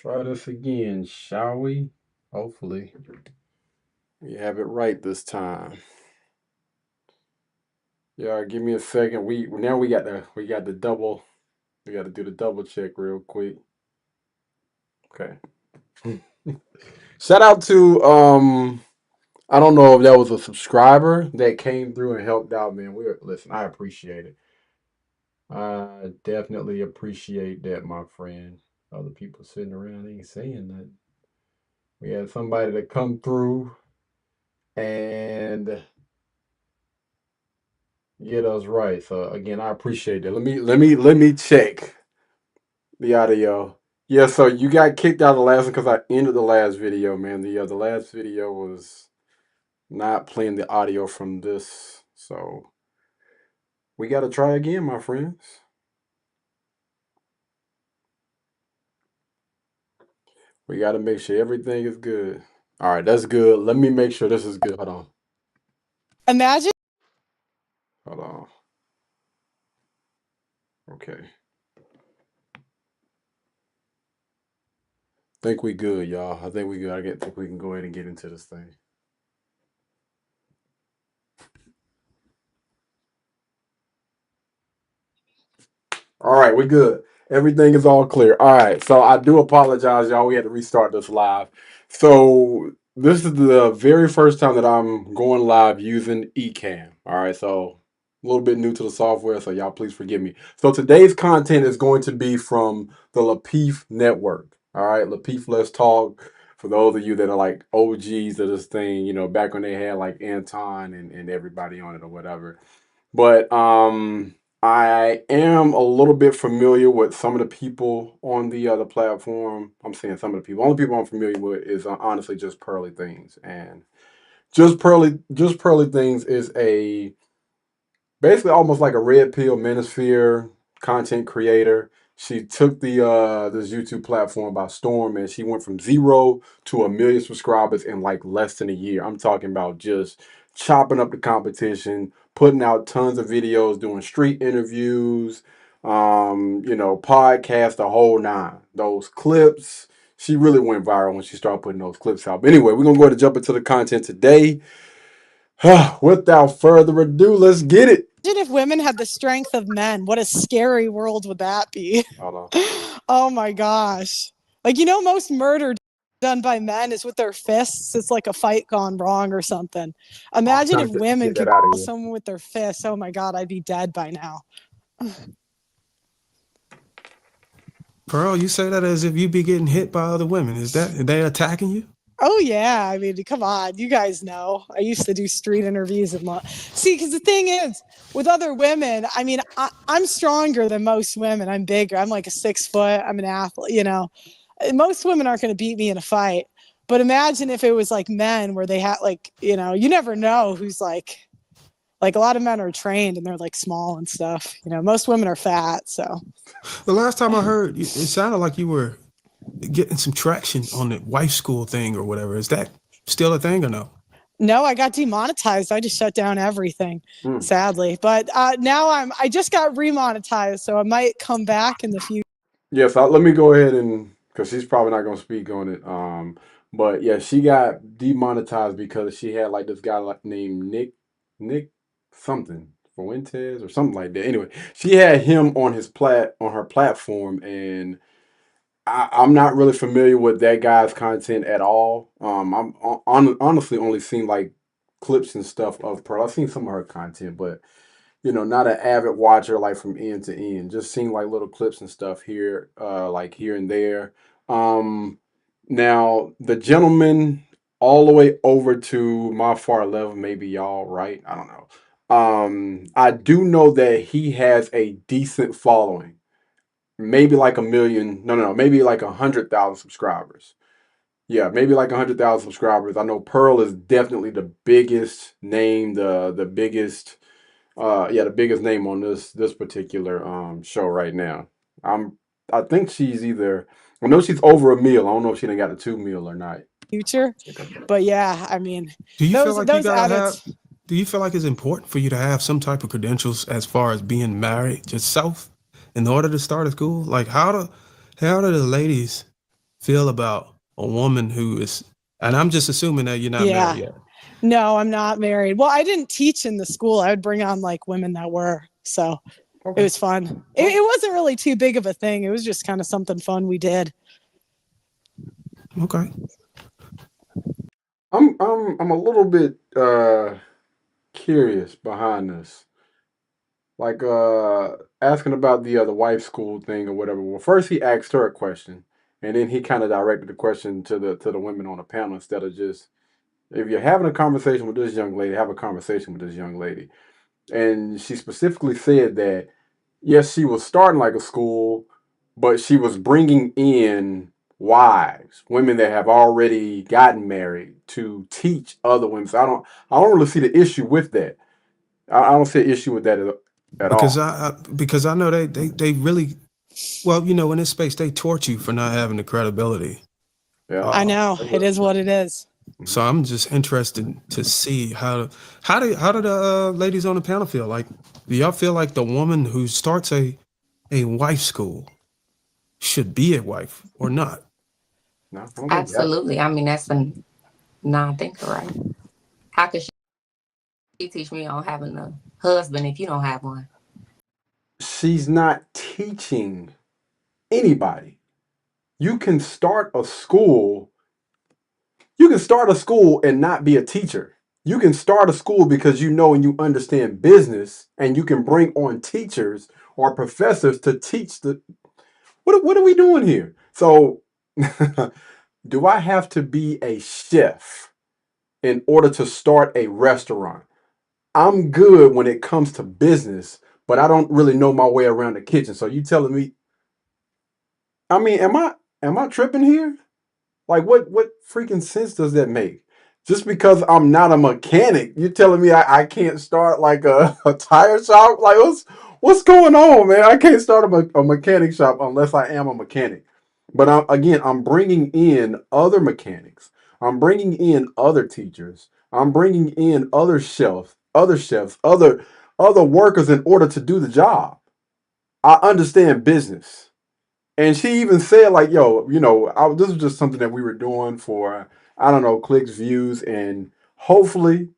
Try this again, shall we? Hopefully, we have it right this time. Yeah, give me a second. We got the double. We got to do the double check real quick. Okay. Shout out to I don't know if that was a subscriber that came through and helped out, man. Listen, I appreciate it. I definitely appreciate that, my friend. Other people sitting around ain't saying that. We had somebody to come through and get us right. So again, I appreciate that. Let me check the audio. Yeah, so you got kicked out of the last one because I ended the last video, man. The last video was not playing the audio from this, so we got to try again, my friends. We got to make sure everything is good. All right, that's good. Let me make sure this is good. Hold on. Imagine. Hold on. Okay. Think we good, y'all. I think we good. Think we can go ahead and get into this thing. All right, we good. Everything is all clear. All right, so I do apologize, y'all. We had to restart this live. So this is the very first time that I'm going live using Ecamm. All right, so a little bit new to the software, so y'all please forgive me. So today's content is going to be from the Lapeef Network. All right, Lapeef Let's Talk. For those of you that are like OGs of this thing, back when they had like Anton and everybody on it or whatever. But I am a little bit familiar with some of the people on the other platform. I'm saying some of the people. Only people I'm familiar with is honestly just Pearly Things, and just Pearly Things is a basically almost like a red pill manosphere content creator. She took the this YouTube platform by storm, and she went from 0 to 1 million subscribers in like less than a year. I'm talking about just chopping up the competition, putting out tons of videos, doing street interviews, podcast, the whole nine. Those clips, she really went viral when she started putting those clips out. But anyway, we're gonna go ahead and jump into the content today. Without further ado, let's get it. If women had the strength of men, what a scary world would that be? Hold on. Oh my gosh. Like, most murder done by men is with their fists. It's like a fight gone wrong or something. I'm Imagine trying if to women get that could out of kill here. someone with their fists. Oh my God, I'd be dead by now. Pearl, you say that as if you be getting hit by other women. Is that are they attacking you? Oh yeah, I mean, come on, you guys know. I used to do street interviews and see, because the thing is, with other women, I mean, I'm stronger than most women. I'm bigger. I'm like a 6 foot. I'm an athlete. Most women aren't going to beat me in a fight. But imagine if it was like men, where they had like, you never know who's like a lot of men are trained and they're like small and stuff. Most women are fat, so. The last time I heard, it sounded like you were getting some traction on the wife school thing or whatever. Is that still a thing or no? No, I got demonetized. I just shut down everything, Mm. sadly. But now I just got remonetized, so I might come back in the future. Yes, let me go ahead and because she's probably not gonna speak on it. But yeah, she got demonetized because she had like this guy like named Nick something Fuentes or something like that. Anyway, she had him on her platform, and I'm not really familiar with that guy's content at all. Honestly only seen like clips and stuff of Pearl. I've seen some of her content, but not an avid watcher like from end to end. Just seeing like little clips and stuff here, like here and there. Um, Now the gentleman all the way over to my far left, maybe y'all right. I don't know. I do know that he has a decent following. Maybe like 1 million. No, maybe like 100,000 subscribers. Yeah, maybe like 100,000 subscribers. I know Pearl is definitely the biggest name, the biggest yeah, the biggest name on this particular show right now. I'm I think she's either I know she's over 1 meal. I don't know if she done got the 2 meal or not. Future. But yeah, I mean, Do you feel those like you those gotta have? edits. Do you feel like it's important for you to have some type of credentials as far as being married yourself in order to start a school? Like how do the ladies feel about a woman who is, and I'm just assuming that you're not married Yeah. yet. No, I'm not married. Well, I didn't teach in the school. I would bring on like women that were. So it was fun. It wasn't really too big of a thing. It was just kind of something fun we did. Okay. I'm a little bit curious behind this. Like asking about the wife school thing or whatever. Well, first he asked her a question, and then he kind of directed the question to the women on the panel instead of just, if you're having a conversation with this young lady, have a conversation with this young lady. And she specifically said that yes, she was starting like a school, but she was bringing in wives, women that have already gotten married to teach other women. So I don't really see the issue with that. I don't see an issue with that at Because all. I know they really, well, in this space they torch you for not having the credibility. Yeah. I Uh, know. It is what it is. so I'm just interested to see how do the ladies on the panel feel? Like, do y'all feel like the woman who starts a wife school should be a wife or not? No, I don't think that. Absolutely. I mean, that's a non-thinker, right? How could she teach me on having a husband if you don't have one? She's not teaching anybody. You can start a school. You can start a school and not be a teacher. You can start a school because you know and you understand business, and you can bring on teachers or professors to teach the. What are we doing here? So, do I have to be a chef in order to start a restaurant? I'm good when it comes to business, but I don't really know my way around the kitchen. So you telling me? I mean, am I tripping here? Like what freaking sense does that make? Just because I'm not a mechanic, you're telling me I can't start like a tire shop? Like what's going on, man? I can't start a mechanic shop unless I am a mechanic. But I'm bringing in other mechanics. I'm bringing in other teachers. I'm bringing in other chefs, other workers in order to do the job. I understand business. And she even said, like, yo, this was just something that we were doing for, I don't know, clicks, views, and hopefully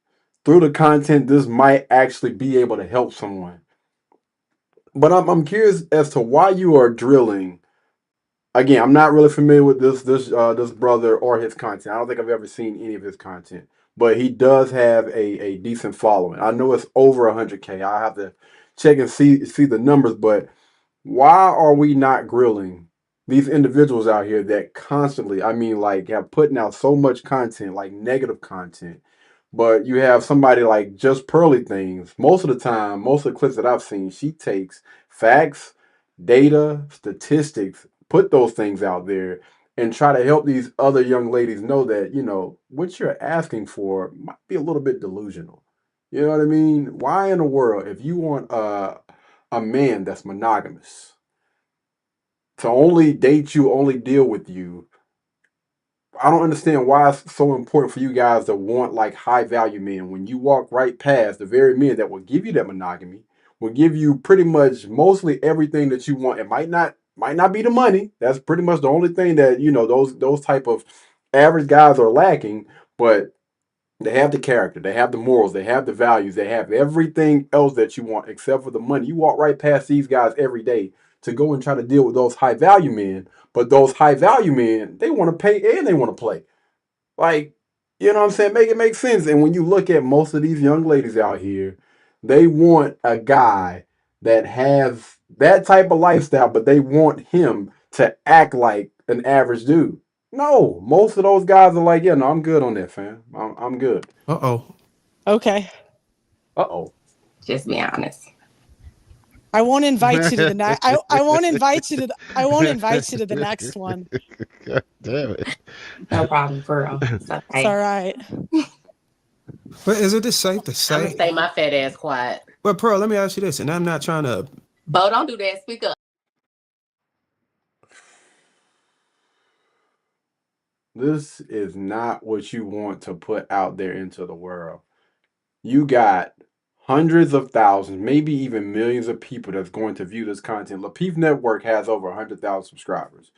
through the content, this might actually be able to help someone. But I'm curious as to why you are drilling. Again, I'm not really familiar with this brother or his content. I don't think I've ever seen any of his content, but he does have a decent following. I know it's over 100K. I have to check and see the numbers, but why are we not grilling these individuals out here that constantly, I mean, like, have putting out so much content, like negative content, but you have somebody like just Pearly things. Most of the time, most of the clips that I've seen, she takes facts, data, statistics, put those things out there, and try to help these other young ladies know that, what you're asking for might be a little bit delusional. You know what I mean? Why in the world, if you want a man that's monogamous to only date you, only deal with you, I don't understand why it's so important for you guys to want like high value men when you walk right past the very men that will give you that monogamy, will give you pretty much mostly everything that you want. It might not be the money. That's pretty much the only thing that those type of average guys are lacking, but they have the character, they have the morals, they have the values, they have everything else that you want except for the money. You walk right past these guys every day to go and try to deal with those high value men, but those high value men, they want to pay and they want to play. Like, you know what I'm saying? Make it make sense. And when you look at most of these young ladies out here, they want a guy that has that type of lifestyle, but they want him to act like an average dude. No, most of those guys are like, yeah, no, I'm good on that, fam. I'm good. Uh-oh. Okay. Uh oh. Just be honest. I won't invite you to the next. I won't invite you to. I won't invite you to the next one. God damn it. No problem, girl. It's It's okay. all right. But is it safe to I'm gonna say? stay my fat ass quiet. Well, Pearl, let me ask you this, and I'm not trying to. Bo, don't do that. Speak up. This is not what you want to put out there into the world. You got hundreds of thousands, maybe even millions of people that's going to view this content. Lapeef Network has over 100,000 subscribers.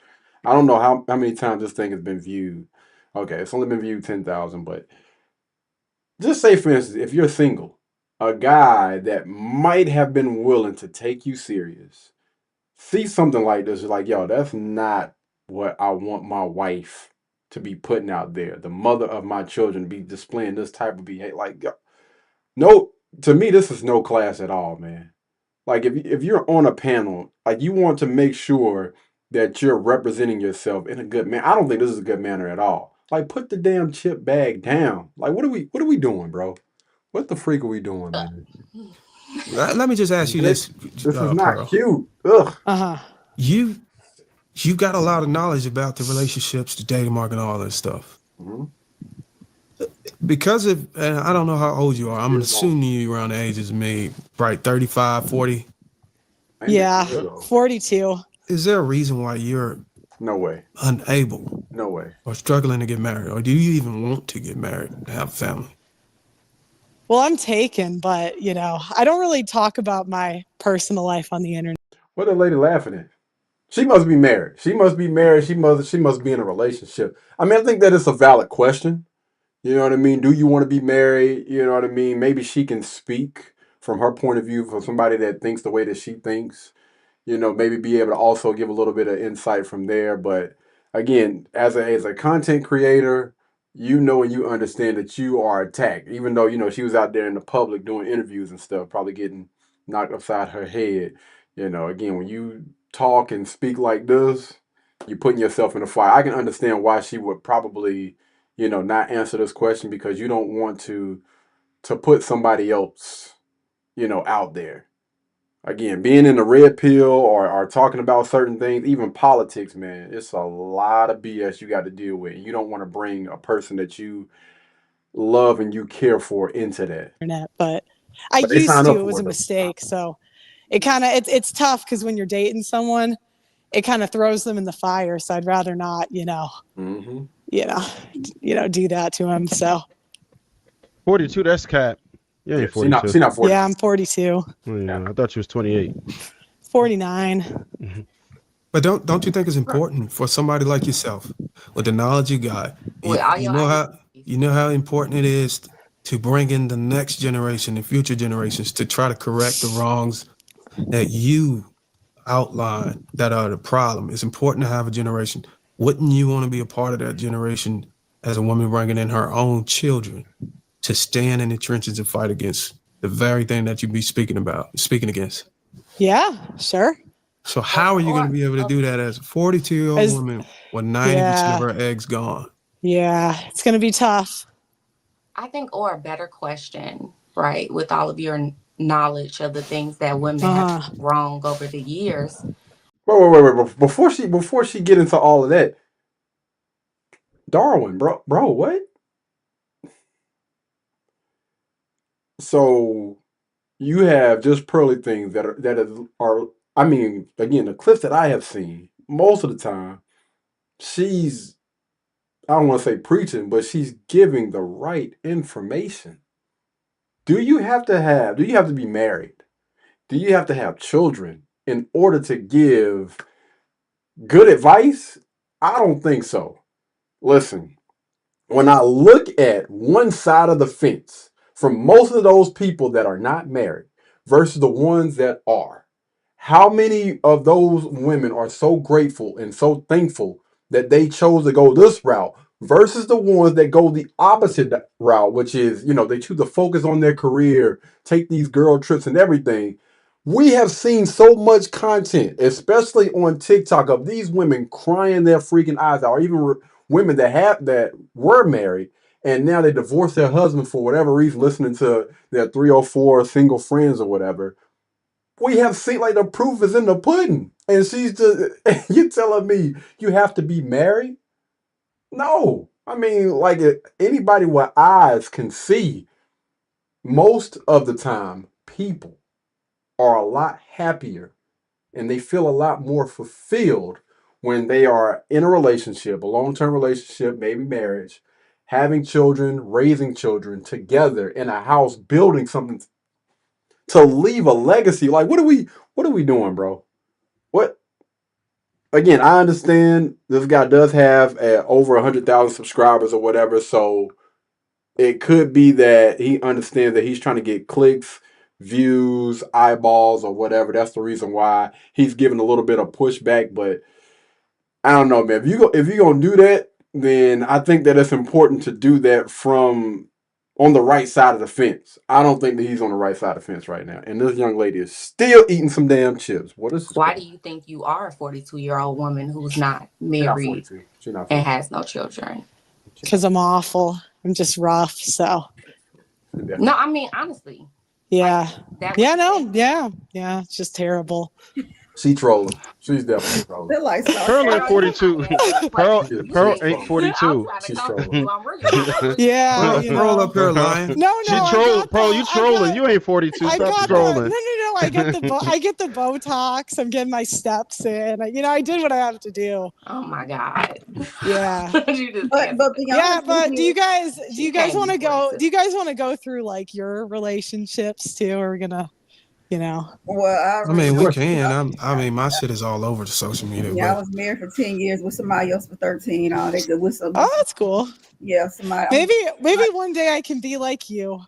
I don't know how many times this thing has been viewed. Okay, it's only been viewed 10,000, but just say, for instance, if you're single, a guy that might have been willing to take you serious, see something like this, you're like, yo, that's not what I want my wife to be putting out there. The mother of my children to be displaying this type of behavior. Like, yo, no, to me, this is no class at all, man. Like, if you're on a panel, like, you want to make sure that you're representing yourself in a good man. I don't think this is a good manner at all. Like, put the damn chip bag down. Like, what are we doing, bro? What the freak are we doing, man? Let me just ask you And this, this is not Pearl. cute. Ugh. Uh-huh. You got a lot of knowledge about the relationships, the dating market, and all that stuff. Mhm. Because of, and I don't know how old you are. I'm You're assuming you around the ages of me, right? 35, 40. Ain't Yeah. that good, though? 42. Is there a reason why you're No way. unable No way. or struggling to get married? Or do you even want to get married and have a family? Well, I'm taken, but I don't really talk about my personal life on the internet. What a lady laughing at? She must be married. She must be married. She must be in a relationship. I mean, I think that is a valid question. You know what I mean? Do you want to be married? You know what I mean? Maybe she can speak from her point of view for somebody that thinks the way that she thinks. Maybe be able to also give a little bit of insight from there. But again, as a content creator, and you understand that you are attacked, even though, she was out there in the public doing interviews and stuff, probably getting knocked upside her head. Again, when you talk and speak like this, you're putting yourself in a fire. I can understand why she would probably, not answer this question because you don't want to put somebody else, out there. Again, being in the red pill or talking about certain things, even politics, man, it's a lot of BS you got to deal with. You don't want to bring a person that you love and you care for into that. But I But they used sign to. up It was for a it though. mistake. So it's tough because when you're dating someone, it kind of throws them in the fire. So I'd rather not, Mm-hmm. do that to them. So 42, that's cap. You Yeah, ain't she not 42. she not yeah, 42. I'm 42, Yeah. I thought you was 28. 49. But don't you think it's important for somebody like yourself, with the knowledge you got, With all your you know how important it is to bring in the next generation and future generations to try to correct the wrongs that you outline that are the problem. It's important to have a generation. Wouldn't you want to be a part of that generation as a woman bringing in her own children to stand in the trenches and fight against the very thing that you be speaking against? Yeah, sure. So how are you going to be able to do that as a 42-year-old As woman with 90% of yeah, her eggs gone? yeah, it's gonna be tough. I think, or a better question, right? With all of your knowledge of the things that women have Uh-huh. done wrong over the years. Wait. Before she get into all of that, Darwin, bro, what? So you have just pearly things that are. I mean, again, the clips that I have seen most of the time, she's I don't want to say preaching, but she's giving the right information. Do you have to be married? Do you have to have children in order to give good advice? I don't think so. Listen, when I look at one side of the fence from most of those people that are not married versus the ones that are, how many of those women are so grateful and so thankful that they chose to go this route versus the ones that go the opposite route, which is, they choose to focus on their career, take these girl trips and everything. We have seen so much content, especially on TikTok, of these women crying their freaking eyes out, or even women that were married and now they divorced their husband for whatever reason, listening to their 3 or 4 single friends or whatever. We have seen, like, the proof is in the pudding, and she's just you telling me you have to be married? No, I mean, like, anybody with eyes can see. Most of the time, people are a lot happier and they feel a lot more fulfilled when they are in a relationship, a long-term relationship, maybe marriage, having children, raising children together in a house, building something to leave a legacy. Like, what are we doing, bro? What again, I understand this guy does have over 100,000 subscribers or whatever, so it could be that he understands that he's trying to get clicks, views, eyeballs, or whatever. That's the reason why he's giving a little bit of pushback. But I don't know, man. If you're gonna do that, then I think that it's important to do that from on the right side of the fence. I don't think that he's on the right side of the fence right now. And this young lady is still eating some damn chips. What is this Why crap? do you think you are a 42-year-old woman who's not She's not married 42. She's not and 42. has no children? Because I'm awful. I'm just rough. So No, I mean honestly. yeah. That Yeah, no, yeah. Yeah. It's just terrible. She trolling. She's definitely trolling. They're like, Pearl ain't 42. Pearl ain't I'm 42. trying to She's talk to trolling. you. I'm really Yeah, Pearl, you Pearl know. up here lying. No, She I troll, got Pearl. the- You I trolling? got- You ain't 42. I Stop got trolling. I get I get the Botox. I'm getting my steps in. I did what I have to do. Oh my God. Yeah. You just but can't- the Yeah, honest but thing do you is, guys She can't want to be go? 42. Do you guys want to go through like your relationships too? Or we're gonna, well, I mean, we Sure. can. I mean, my shit is all over the social media, yeah, I but was married for 10 years with somebody else for 13. All they good with some. oh, that's cool. Yeah, somebody. Maybe one day I can be like you.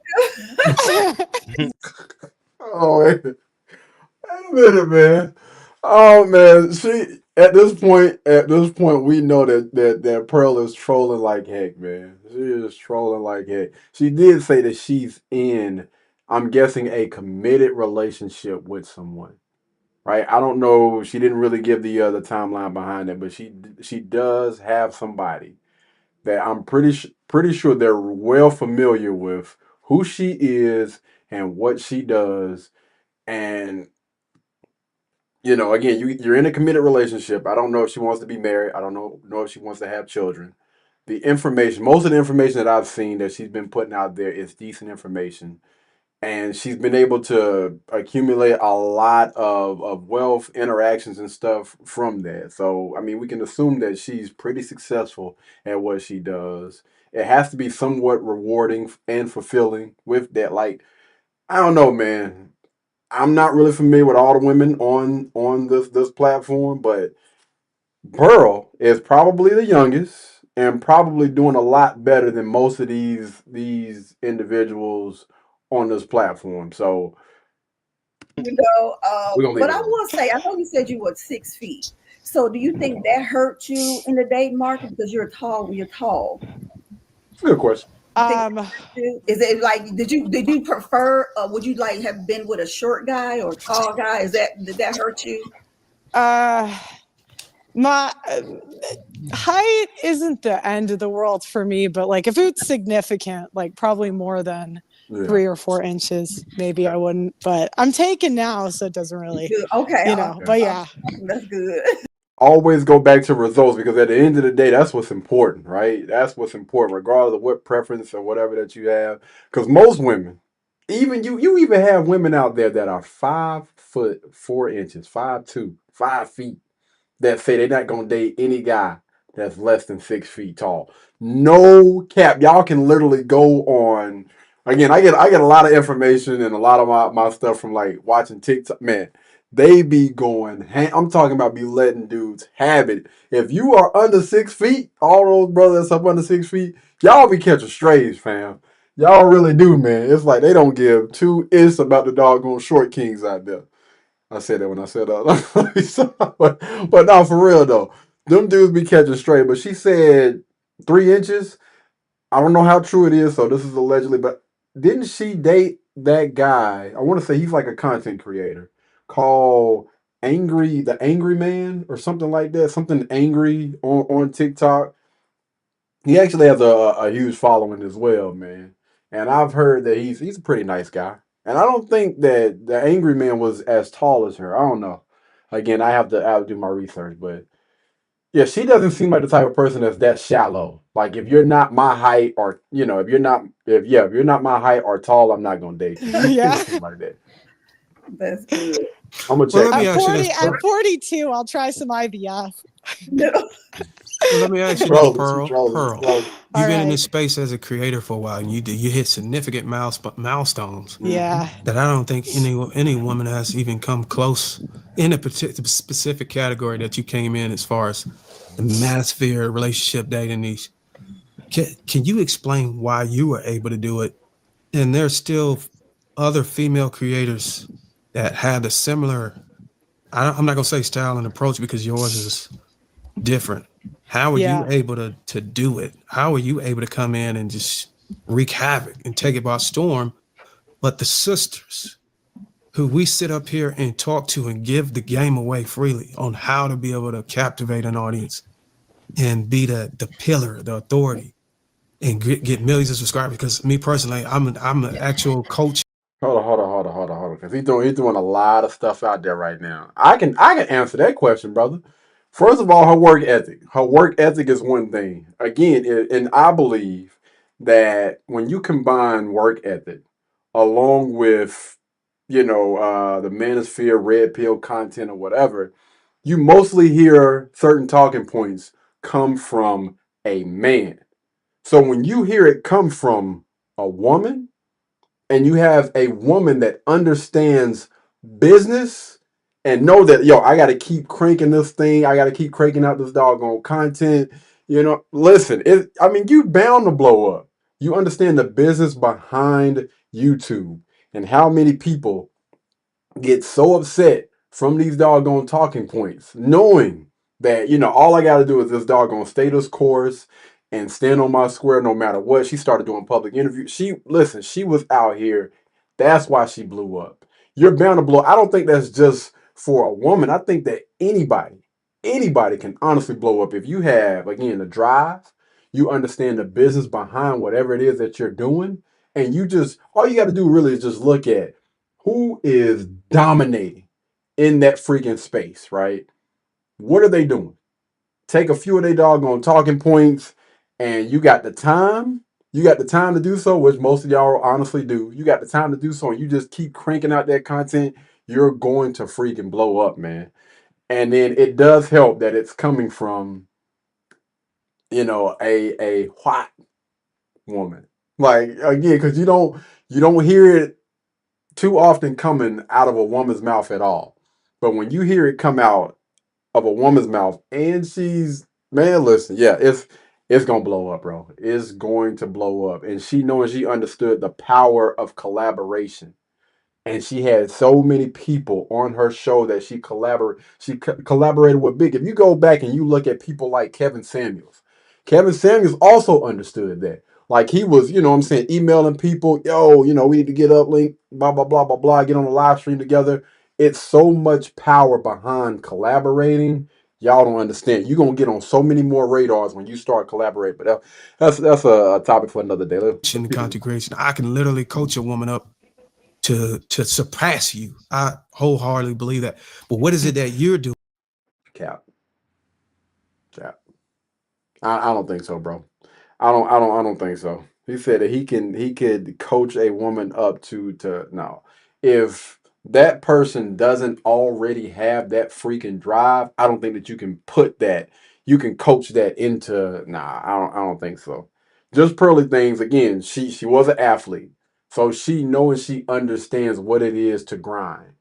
Oh, wait a minute, man. Oh man, she at this point, we know that Pearl is trolling like heck, man. She is trolling like heck. She did say that she's in, I'm guessing, a committed relationship with someone, right? I don't know. She didn't really give the timeline behind it, but she does have somebody that I'm pretty sure they're well familiar with who she is and what she does, and again, you're in a committed relationship. I don't know if she wants to be married. I don't know if she wants to have children. Most of the information that I've seen that she's been putting out there is decent information. And she's been able to accumulate a lot of wealth, interactions, and stuff from that. So, I mean, we can assume that she's pretty successful at what she does. It has to be somewhat rewarding and fulfilling with that. Like, I don't know, man. I'm not really familiar with all the women on this platform, but Pearl is probably the youngest and probably doing a lot better than most of these individuals on this platform. So we're gonna leave But it I alone. will say, I know you said you were 6 feet. So do you think that hurt you in the date market because you're tall? You're tall. Good question. Is it like did you prefer? Would you like have been with a short guy or a tall guy? Did that hurt you? My height isn't the end of the world for me, but like if it's significant, like probably more than Yeah. 3 or 4 inches, maybe I wouldn't. But I'm taken now, so it doesn't really, Good. Okay, But yeah, that's good. Always go back to results because at the end of the day, that's what's important, right? That's what's important, regardless of what preference or whatever that you have. Because most women, even you even have women out there that are 5'4" 5'2", 5 feet, that say they're not gonna date any guy that's less than 6 feet tall. No cap. Y'all can literally go on. Again, I get a lot of information and a lot of my stuff from like watching TikTok. Man, they be going. I'm talking about be letting dudes have it. If you are under 6 feet, all those brothers up under 6 feet, y'all be catching strays, fam. Y'all really do, man. It's like they don't give two is about the doggone short kings out there. I said that when I said but no, for real though. Them dudes be catching straight. But she said 3 inches. I don't know how true it is, so this is allegedly, but didn't she date that guy? I want to say he's like a content creator called the Angry Man or something like that. Something angry on TikTok. He actually has a huge following as well, man. And I've heard that he's a pretty nice guy. And I don't think that the angry man was as tall as her. I don't know. Again, I have to do my research, but yeah, she doesn't seem like the type of person that's that shallow. Like if you're not my height, or if you're not my height or tall, I'm not gonna date you. She yeah. doesn't seem like that. That's good. I'm gonna Well, check. let me ask you this. At 42, I'll try some IVF. No. let me ask you this, Trolling, she Pearl. trolling, Pearl, trolling. you've All been in right. this space as a creator for a while, and you hit significant milestones Yeah. that I don't think any woman has even come close in a particular specific category that you came in as far as the manosphere, relationship, dating these. Can you explain why you were able to do it? And there's still other female creators that have a similar, I'm not gonna say style and approach because yours is different. How are you Yeah. able to do it? How are you able to come in and just wreak havoc and take it by storm? But the sisters who we sit up here and talk to and give the game away freely on how to be able to captivate an audience and be the pillar, the authority, and get millions of subscribers. Because me personally, I'm an actual coach. Hold on, because he's doing a lot of stuff out there right now. I can answer that question, brother. First of all, her work ethic. Her work ethic is one thing. Again, and I believe that when you combine work ethic along with, the manosphere, red pill content or whatever, you mostly hear certain talking points come from a man. So when you hear it come from a woman, and you have a woman that understands business and know that, yo, I got to keep cranking this thing. I got to keep cranking out this doggone content. Listen, I mean, you bound to blow up. You understand the business behind YouTube and how many people get so upset from these doggone talking points, knowing that, all I got to do is this doggone status course and stand on my square no matter what. She started doing public interviews. She was out here. That's why she blew up. You're bound to blow. I don't think that's just for a woman. I think that anybody can honestly blow up if you have, again, the drive, you understand the business behind whatever it is that you're doing, and all you got to do really is just look at who is dominating in that freaking space, right? What are they doing? Take a few of their doggone talking points, and you got the time. You got the time to do so, which most of y'all honestly do. You got the time to do so, and you just keep cranking out that content. You're going to freaking blow up, man. And then it does help that it's coming from, a white woman. Like, again, because you don't hear it too often coming out of a woman's mouth at all. But when you hear it come out of a woman's mouth and she's, man, listen, yeah, it's gonna blow up, bro. It's going to blow up. And she understood the power of collaboration. And she had so many people on her show that she collaborated with big. If you go back and you look at people like Kevin Samuels also understood that. Like he was, what I'm saying, emailing people, yo, we need to get up, link, blah, blah, blah, blah, blah, get on a live stream together. It's so much power behind collaborating. Y'all don't understand. You're gonna get on so many more radars when you start collaborating. But that's a topic for another day. Let's In keep it content creation, I can literally coach a woman up to surpass you. I wholeheartedly believe that. But what is it that you're doing? cap. Cap. I don't think so, bro. I don't think so. He said that he could coach a woman up to no. If that person doesn't already have that freaking drive, I don't think that you can coach that into, nah, I don't think so. Just Pearly things again, she was an athlete. So she knows, she understands what it is to grind.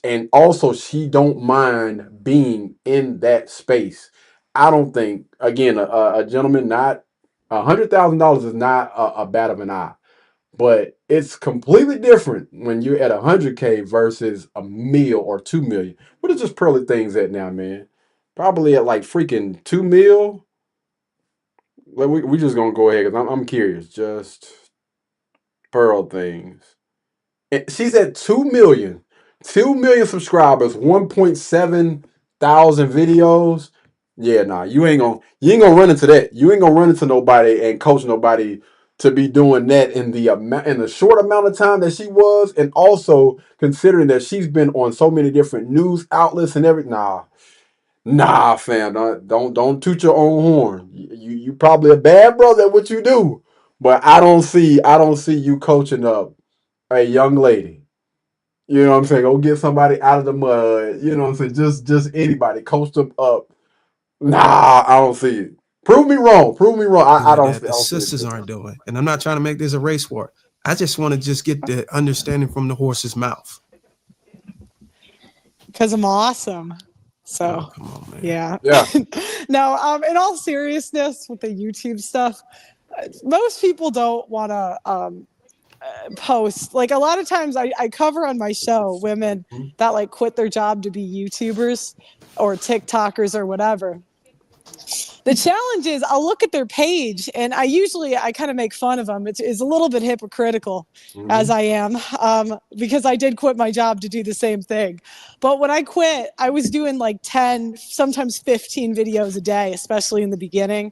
And also she don't mind being in that space. I don't think, again, a gentleman, not $100,000 is not a bat of an eye, but it's completely different when you're at 100K versus a mil or 2 million. What is just Pearly things at now, man? Probably at like freaking 2 mil. Like we just gonna go ahead because I'm curious. Just Pearl things. She's at 2 million, 2 million subscribers, 1.7 thousand videos. Yeah, nah, you ain't gonna run into that. You ain't gonna run into nobody and coach nobody to be doing that in the short amount of time that she was, and also considering that she's been on so many different news outlets and everything. Nah, fam, don't toot your own horn. You probably a bad brother at what you do, but I don't see you coaching up a young lady. You know what I'm saying? Go get somebody out of the mud. You know what I'm saying? Just anybody. Coach them up. Nah, I don't see it. Prove me wrong. Prove me wrong. I doing don't. that I the don't see it. sisters aren't doing. And I'm not trying to make this a race war. I just want to just get the understanding from the horse's mouth. Because I'm awesome. Oh, So come on, man. yeah. Yeah. No, in all seriousness, with the YouTube stuff, most people don't want to post. Like a lot of times I cover on my show women that like quit their job to be YouTubers or TikTokers or whatever. The challenge is I'll look at their page and I kind of make fun of them. It's a little bit hypocritical as I am because I did quit my job to do the same thing. But when I quit, I was doing like 10, sometimes 15 videos a day, especially in the beginning.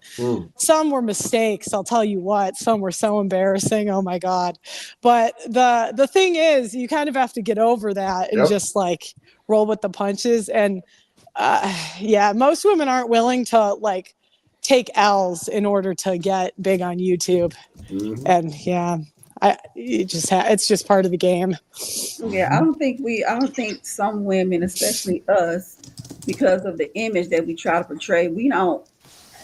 Some were mistakes, I'll tell you what. Some were so embarrassing. Oh my God. But the thing is, you kind of have to get over that and just like roll with the punches. And yeah, most women aren't willing to like take L's in order to get big on YouTube. And yeah, it's just part of the game. Yeah, I don't think some women, especially us, because of the image that we try to portray, we don't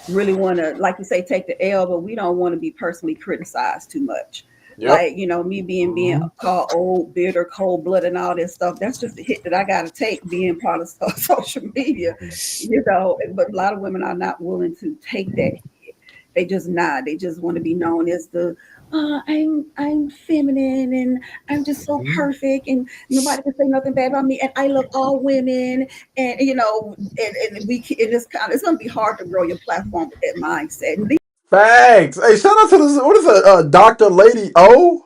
really want to, like you say, take the L, but we don't want to be personally criticized too much. Yep. Like, me being called old, bitter, cold blooded, and all this stuff. That's just the hit that I got to take being part of social media, But a lot of women are not willing to take that hit. They just not. They just want to be known as the I'm feminine and I'm just so perfect and nobody can say nothing bad about me and I love all women and it's gonna be hard to grow your platform with that mindset. And Facts. Hey, shout out to this. What is it? Dr. Lady O.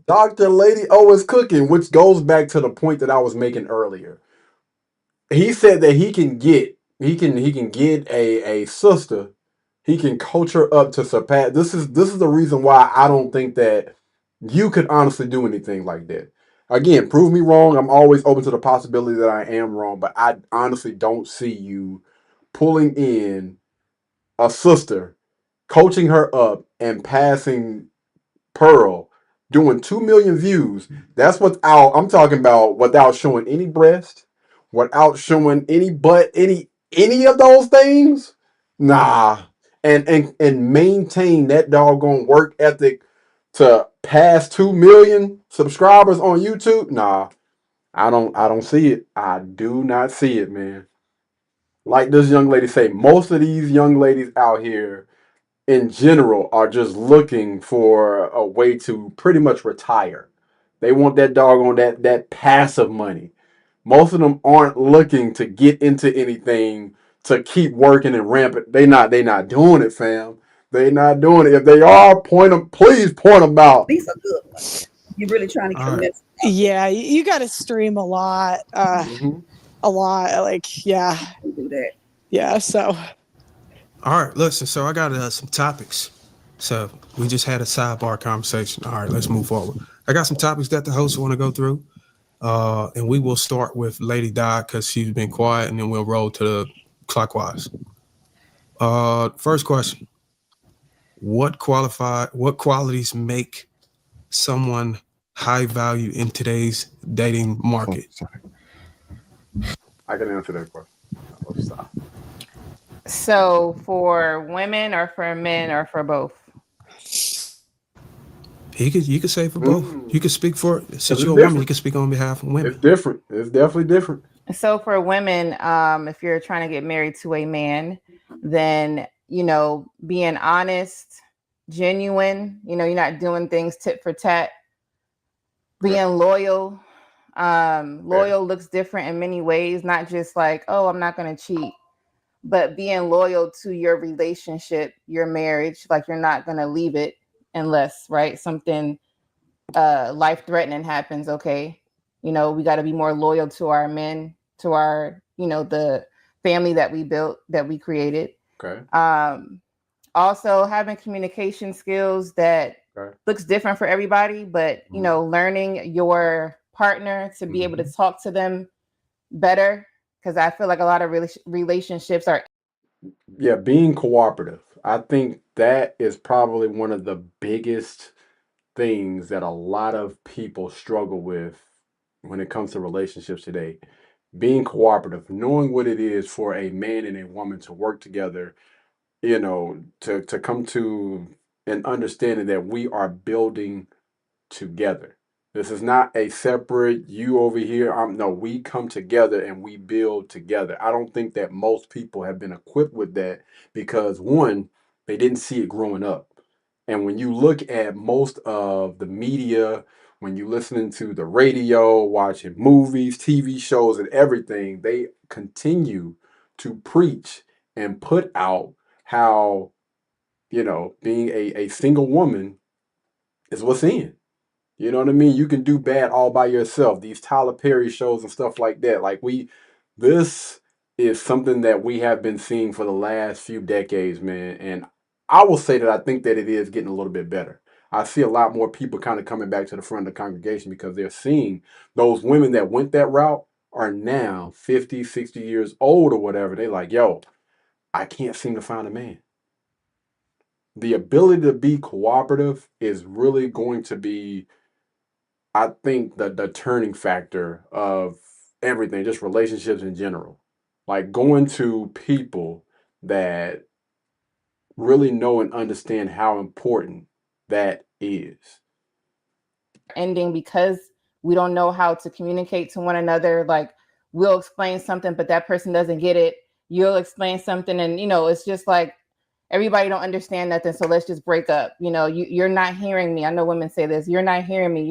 Dr. Lady O is cooking, which goes back to the point that I was making earlier. He said that he can get a sister. He can coach her up to surpass. This is the reason why I don't think that you could honestly do anything like that. Again, prove me wrong. I'm always open to the possibility that I am wrong, but I honestly don't see you pulling in a sister, coaching her up, and passing Pearl, doing 2 million views. That's without, I'm talking about without showing any breast, without showing any butt, any of those things. Nah. And maintain that doggone work ethic to pass 2 million subscribers on YouTube. Nah. I don't see it. I do not see it, man. Like this young lady say, most of these young ladies out here in general are just looking for a way to pretty much retire. They want that doggone that passive money. Most of them aren't looking to get into anything to keep working and rampant. They not doing it, fam. They not doing it. If they are, please point them out. these are good ones. You're really trying to get a message. Yeah, you got to stream a lot. A lot. Like, yeah. Do that. Yeah, so. All right, listen. So I got some topics. So we just had a sidebar conversation. All right, let's move forward. I got some topics that the hosts want to go through, and we will start with Lady Di because she's been quiet, and then we'll roll to the clockwise. First question: What qualities make someone high value in today's dating market? I can answer that question. So for women or for men or for both? You could say for both. You could speak for, since you're a woman, you can speak on behalf of women. It's different. It's definitely different. So for women, if you're trying to get married to a man, then, being honest, genuine, you're not doing things tit for tat, being loyal. Loyal looks different in many ways, not just like, oh, I'm not going to cheat, but being loyal to your relationship, your marriage, like you're not going to leave it unless, right, something life-threatening happens. Okay. We got to be more loyal to our men, to our, the family that we built, that we created. Okay. Also having communication skills that looks different for everybody, but, learning your partner to be able to talk to them better. Because I feel like a lot of relationships are. Yeah, being cooperative. I think that is probably one of the biggest things that a lot of people struggle with when it comes to relationships today. Being cooperative, knowing what it is for a man and a woman to work together to come to an understanding that we are building together. This is not a separate you over here. No, we come together and we build together. I don't think that most people have been equipped with that because one, they didn't see it growing up. And when you look at most of the media, when you're listening to the radio, watching movies, TV shows, and everything, they continue to preach and put out how, being a single woman is what's in. You know what I mean? You can do bad all by yourself. These Tyler Perry shows and stuff like that. This is something that we have been seeing for the last few decades, man. And I will say that I think that it is getting a little bit better. I see a lot more people kind of coming back to the front of the congregation because they're seeing those women that went that route are now 50, 60 years old or whatever. They're like, yo, I can't seem to find a man. The ability to be cooperative is really going to be, I think, the turning factor of everything, just relationships in general. Like going to people that really know and understand how important that is. Ending because we don't know how to communicate to one another. Like we'll explain something, but that person doesn't get it. You'll explain something, and it's just like everybody don't understand nothing. So let's just break up. You're not hearing me. I know women say this. You're not hearing me.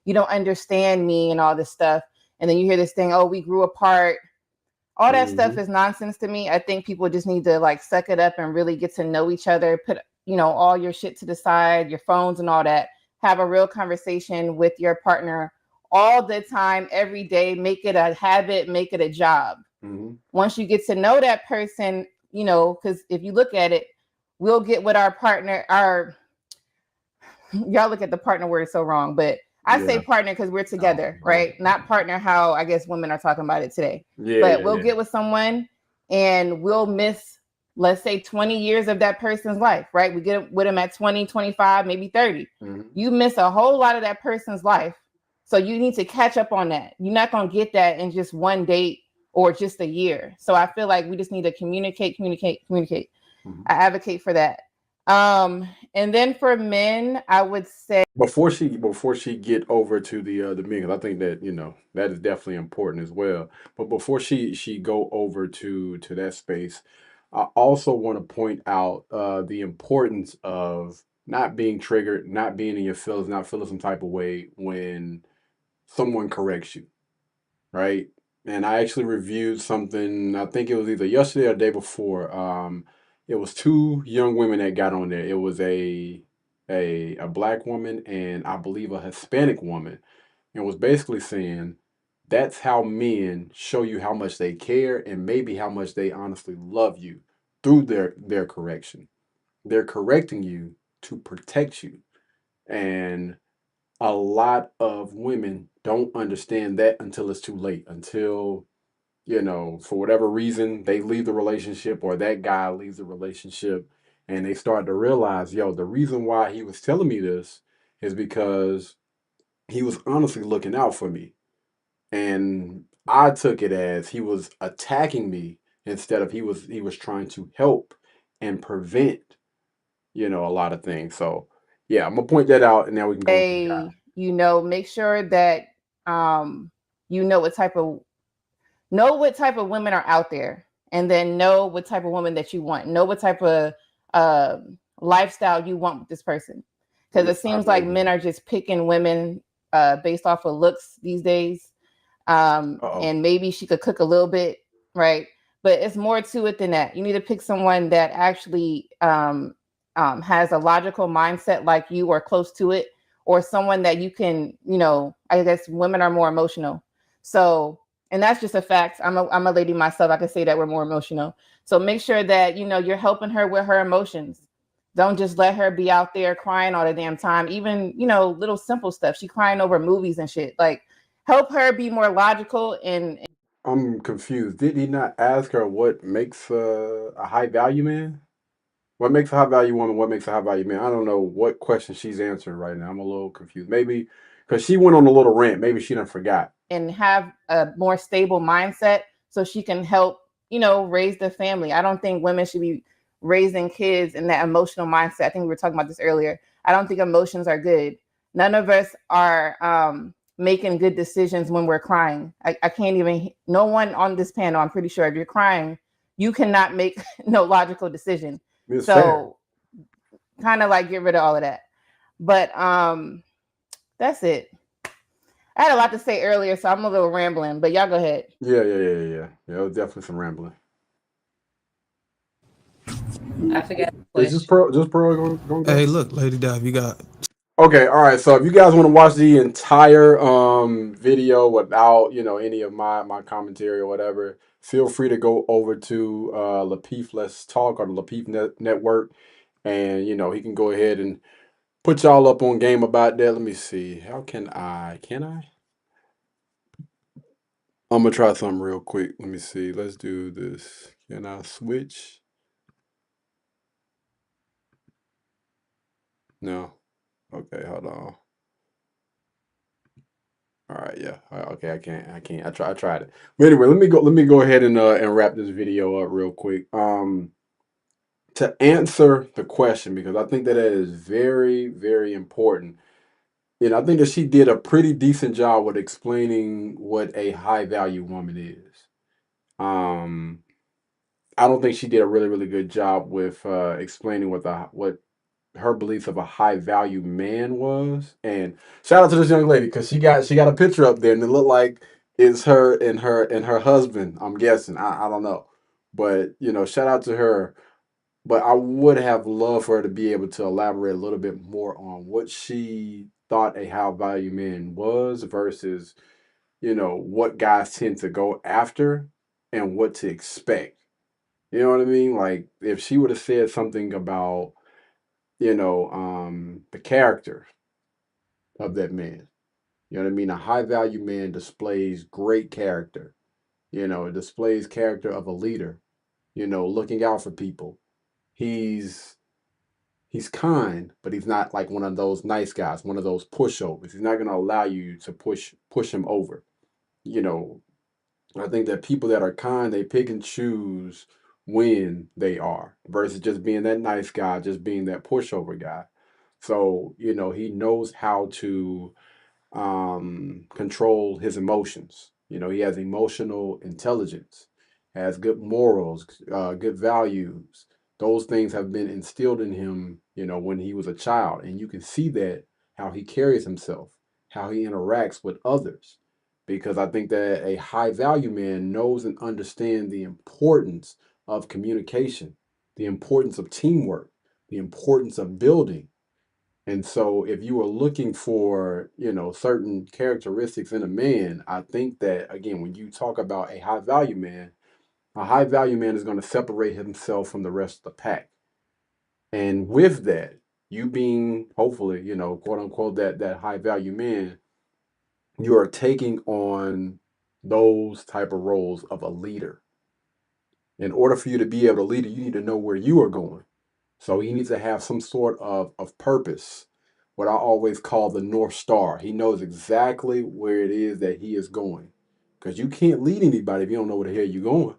You don't understand me and all this stuff. And then you hear this thing, oh, we grew apart. All that stuff is nonsense to me. I think people just need to like suck it up and really get to know each other. Put, all your shit to the side, your phones and all that. Have a real conversation with your partner all the time, every day. Make it a habit, make it a job. Once you get to know that person, because if you look at it, we'll get with our partner, y'all look at the partner word so wrong, but I say partner because we're together, right? Not partner how I guess women are talking about it today. But we'll get with someone and we'll miss, let's say 20 years of that person's life, right? We get with them at 20, 25, maybe 30. You miss a whole lot of that person's life. So you need to catch up on that. You're not going to get that in just one date or just a year. So I feel like we just need to communicate. I advocate for that. And then for men, I would say before she get over to the men, 'cause I think that that is definitely important as well. But before she go over to that space, I also want to point out the importance of not being triggered, not being in your feelings, not feeling some type of way when someone corrects you, right? And I actually reviewed something. I think it was either yesterday or the day before. It was two young women that got on there. It was a black woman and I believe a Hispanic woman, and was basically saying that's how men show you how much they care and maybe how much they honestly love you through their correction. They're correcting you to protect you, and a lot of women don't understand that until it's too late, until for whatever reason they leave the relationship or that guy leaves the relationship, and they start to realize, yo, the reason why he was telling me this is because he was honestly looking out for me. And I took it as he was attacking me instead of he was trying to help and prevent, a lot of things. So yeah, I'm gonna point that out and now we can go to the guy. Make sure that what type of women are out there, and then know what type of woman that you want. Know what type of lifestyle you want with this person, because it seems like men are just picking women based off of looks these days. And maybe she could cook a little bit, right? But it's more to it than that. You need to pick someone that actually has a logical mindset like you or close to it, or someone that you can, I guess women are more emotional. So, and that's just a fact. I'm a lady myself. I can say that we're more emotional. So make sure that, you're helping her with her emotions. Don't just let her be out there crying all the damn time. Even, little simple stuff. She crying over movies and shit. Like, help her be more logical. And I'm confused. Did he not ask her what makes a high value man? What makes a high value woman? What makes a high value man? I don't know what question she's answering right now. I'm a little confused. Maybe because she went on a little rant. Maybe she done forgot. And have a more stable mindset so she can help, raise the family. I don't think women should be raising kids in that emotional mindset. I think we were talking about this earlier. I don't think emotions are good. None of us are making good decisions when we're crying. I can't even, no one on this panel, I'm pretty sure if you're crying, you cannot make no logical decision. It's So kind of like get rid of all of that. But that's it. I had a lot to say earlier, so I'm a little rambling, but y'all go ahead. Yeah. It was definitely some rambling. I forgot the Is question. just Pearl going to go? Hey, look, Lady Dive, you got Okay, all right. So if you guys want to watch the entire video without, any of my commentary or whatever, feel free to go over to Lapeef Let's Talk or the Lapeef Network, and he can go ahead and put y'all up on game about that. Let me see. How can I? Can I? I'm gonna try something real quick. Let me see. Let's do this. Can I switch? No. Okay, hold on. All right, yeah. Okay, I can't. I tried it. But anyway, let me go ahead and wrap this video up real quick. To answer the question, because I think that is very, very important. I think that she did a pretty decent job with explaining what a high value woman is. Um, I don't think she did a really, really good job with explaining what her beliefs of a high value man was. And shout out to this young lady because she got a picture up there and it looked like it's her and her husband. I'm guessing. I don't know, but shout out to her. But I would have loved for her to be able to elaborate a little bit more on what she thought a high value man was versus what guys tend to go after and what to expect. You know what I mean? Like if she would have said something about the character of that man. You know what I mean? A high value man displays great character. It displays character of a leader, looking out for people. He's kind, but he's not like one of those nice guys, one of those pushovers. He's not going to allow you to push him over. You know, I think that people that are kind, they pick and choose when they are versus just being that nice guy, just being that pushover guy. So, he knows how to control his emotions. He has emotional intelligence, has good morals, good values. Those things have been instilled in him, when he was a child. And you can see that how he carries himself, how he interacts with others. Because I think that a high value man knows and understands the importance of communication, the importance of teamwork, the importance of building. And so if you are looking for, certain characteristics in a man, I think that again, when you talk about a high value man is going to separate himself from the rest of the pack. And with that, you being hopefully, quote unquote, that high value man, you are taking on those type of roles of a leader. In order for you to be able to lead, you need to know where you are going. So he needs to have some sort of purpose, what I always call the North Star. He knows exactly where it is that he is going. Because you can't lead anybody if you don't know where the hell you're going.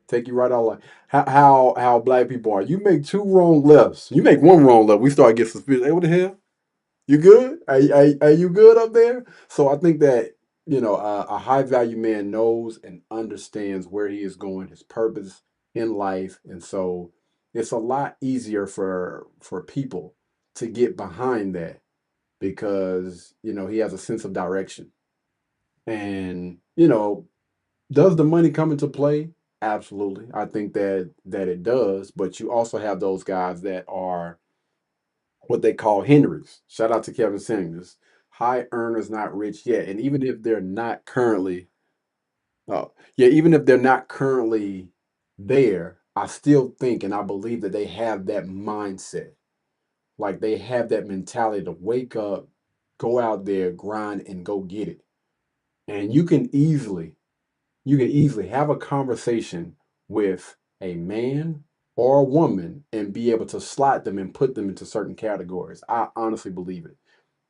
Take you right out like how black people are. You make two wrong lefts. You make one wrong left, we start getting suspicious. Hey, what the hell? You good? Are you good up there? So I think that a high value man knows and understands where he is going, his purpose in life, and so it's a lot easier for people to get behind that because he has a sense of direction. And does the money come into play? Absolutely, I think that it does. But you also have those guys that are what they call Henrys. Shout out to Kevin Samuels. High earners, not rich yet. And even if they're not currently, even if they're not currently there, I still think and I believe that they have that mindset. Like they have that mentality to wake up, go out there, grind, and go get it. And you can easily have a conversation with a man or a woman and be able to slot them and put them into certain categories. I honestly believe it.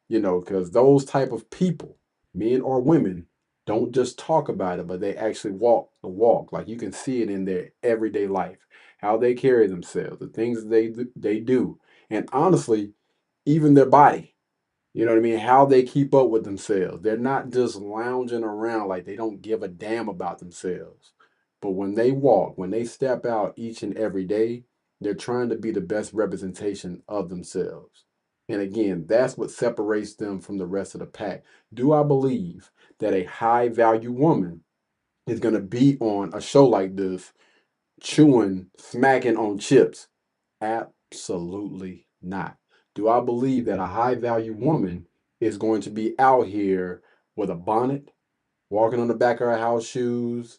Because those type of people, men or women, don't just talk about it, but they actually walk the walk. Like you can see it in their everyday life. how they carry themselves, the things they do, and honestly, even their body. You know what I mean? How they keep up with themselves. They're not just lounging around like they don't give a damn about themselves. But when they walk, when they step out each and every day, they're trying to be the best representation of themselves. And again, that's what separates them from the rest of the pack. Do I believe that a high value woman is going to be on a show like this, chewing, smacking on chips? Absolutely not. Do I believe that a high value woman is going to be out here with a bonnet, walking on the back of her house shoes,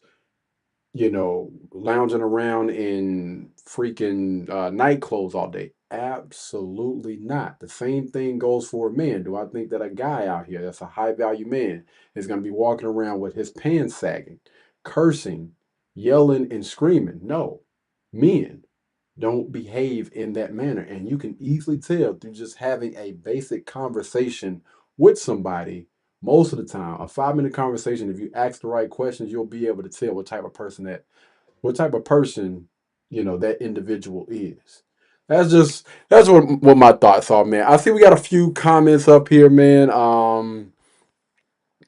lounging around in freaking night clothes all day? Absolutely not. The same thing goes for a man. Do I think that a guy out here that's a high value man is going to be walking around with his pants sagging, cursing, yelling, and screaming? No. Men don't behave in that manner. And you can easily tell through just having a basic conversation with somebody. Most of the time, a 5 minute conversation, if you ask the right questions, you'll be able to tell what type of person, that individual is. That's what my thoughts are, man. I see we got a few comments up here, man. I'm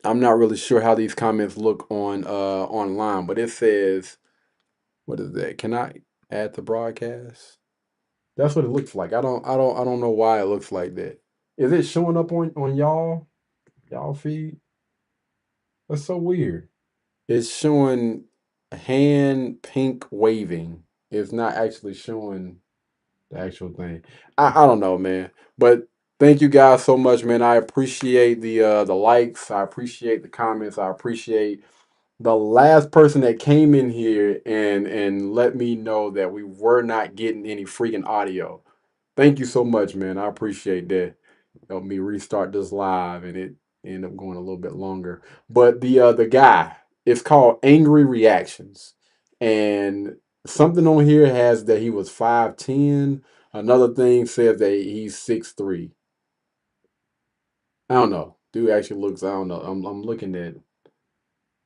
not really sure how these comments look on online, but it says, what is that? Can I add the broadcast? That's what it looks like. I don't know why it looks like that. Is it showing up on y'all feed? That's so weird. It's showing hand pink waving. It's not actually showing the actual thing. I don't know, man. But thank you guys so much, man. I appreciate the likes. I appreciate the comments. I appreciate the last person that came in here and let me know that we were not getting any freaking audio. Thank you so much, man. I appreciate that. Help me restart this live, and it ended up going a little bit longer. But the guy, it's called Angry Reactions, and something on here has that he was 5'10". Another thing says that he's 6'3". I don't know. Dude actually looks. I don't know. I'm looking at.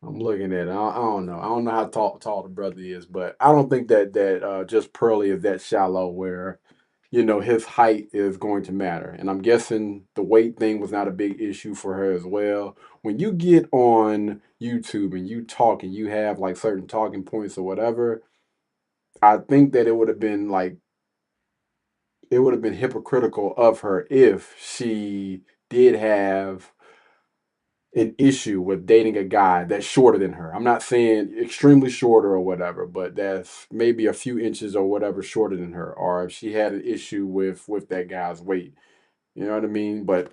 I'm looking at it. I don't know. I don't know how tall the brother is, but I don't think that just Pearly is that shallow where his height is going to matter. And I'm guessing the weight thing was not a big issue for her as well. When you get on YouTube and you talk and you have like certain talking points or whatever, I think that it would have been hypocritical of her if she did have an issue with dating a guy that's shorter than her. I'm not saying extremely shorter or whatever, but that's maybe a few inches or whatever shorter than her, or if she had an issue with that guy's weight. You know what I mean? But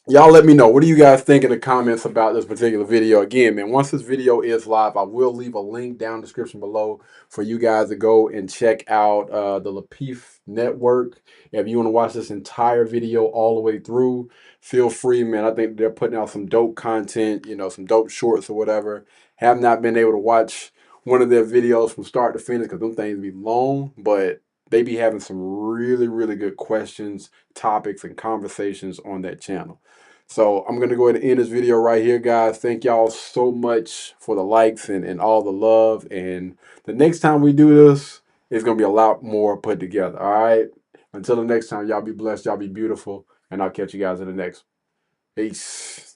y'all let me know. What do you guys think in the comments about this particular video? Again, man, once this video is live, I will leave a link down in the description below for you guys to go and check out the Lapeef Network. If you want to watch this entire video all the way through, feel free, man. I think they're putting out some dope content, some dope shorts or whatever. Have not been able to watch one of their videos from start to finish because them things be long, but they be having some really, really good questions, topics, and conversations on that channel. So I'm going to go ahead and end this video right here, guys. Thank y'all so much for the likes and all the love. And the next time we do this, it's going to be a lot more put together. All right. Until the next time, y'all be blessed. Y'all be beautiful. And I'll catch you guys in the next. Peace.